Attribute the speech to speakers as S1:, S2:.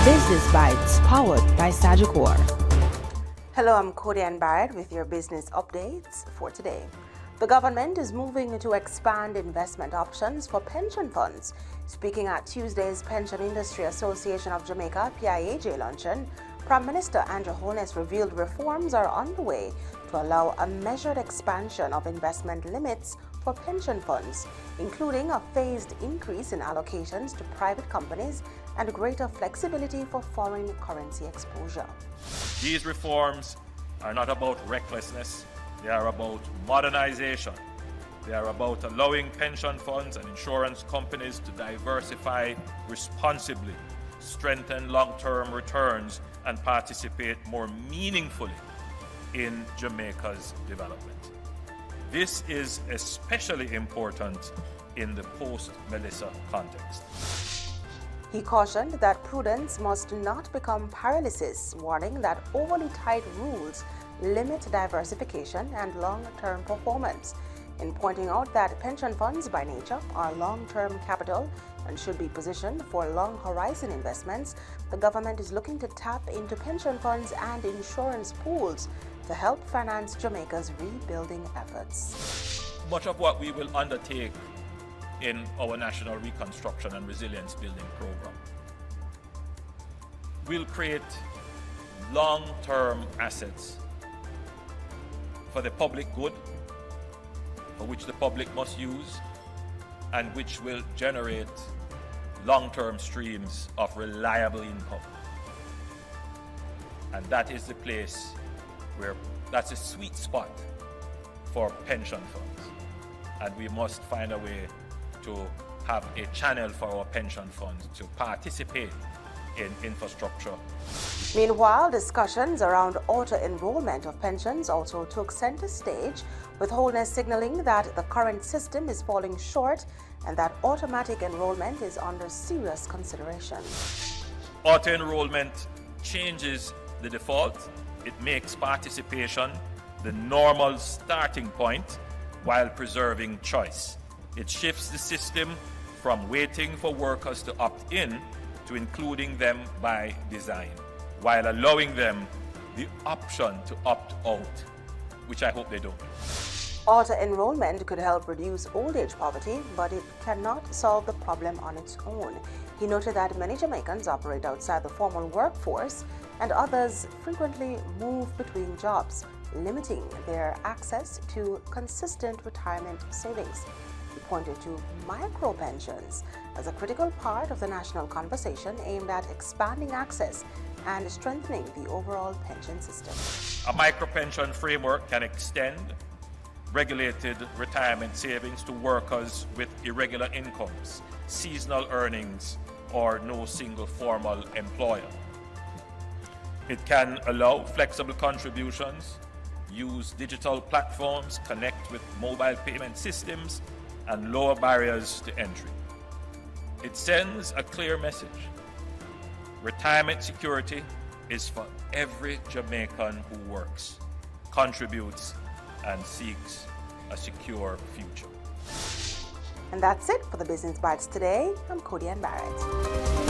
S1: Business Bites, powered by Sagicor.
S2: Hello, I'm Cody Ann Barrett with your business updates for today. The government is moving to expand investment options for pension funds. Speaking at Tuesday's Pension Industry Association of Jamaica PIAJ luncheon, Prime Minister Andrew Holness revealed reforms are underway to allow a measured expansion of investment limits for pension funds, including a phased increase in allocations to private companies and greater flexibility for foreign currency exposure.
S3: These reforms are not about recklessness, they are about modernization. They are about allowing pension funds and insurance companies to diversify responsibly, strengthen long-term returns, and participate more meaningfully in Jamaica's development. This is especially important in the post-Melissa context.
S2: He cautioned that prudence must not become paralysis, warning that overly tight rules limit diversification and long-term performance. In pointing out that pension funds by nature are long-term capital and should be positioned for long-horizon investments, the government is looking to tap into pension funds and insurance pools to help finance Jamaica's rebuilding efforts.
S3: Much of what we will undertake in our National Reconstruction and Resilience Building Program will create long-term assets for the public good, for which the public must use, and which will generate long-term streams of reliable income. And that is the place where that's a sweet spot for pension funds. And we must find a way to have a channel for our pension funds to participate in infrastructure.
S2: Meanwhile, discussions around auto-enrollment of pensions also took center stage, with Holness signaling that the current system is falling short and that automatic enrollment is under serious consideration.
S3: Auto-enrollment changes the default. It makes participation the normal starting point while preserving choice. It shifts the system from waiting for workers to opt in to including them by design, while allowing them the option to opt out, which I hope they don't.
S2: Auto-enrollment could help reduce old-age poverty, but it cannot solve the problem on its own. He noted that many Jamaicans operate outside the formal workforce and others frequently move between jobs, limiting their access to consistent retirement savings. He pointed to micro-pensions as a critical part of the national conversation aimed at expanding access and strengthening the overall pension system.
S3: A micro-pension framework can extend regulated retirement savings to workers with irregular incomes, seasonal earnings, or no single formal employer. It can allow flexible contributions, use digital platforms, connect with mobile payment systems, and lower barriers to entry. It sends a clear message. Retirement security is for every Jamaican who works, contributes, and seeks a secure future.
S2: And that's it for the Business Bites today. I'm Cody Ann Barrett.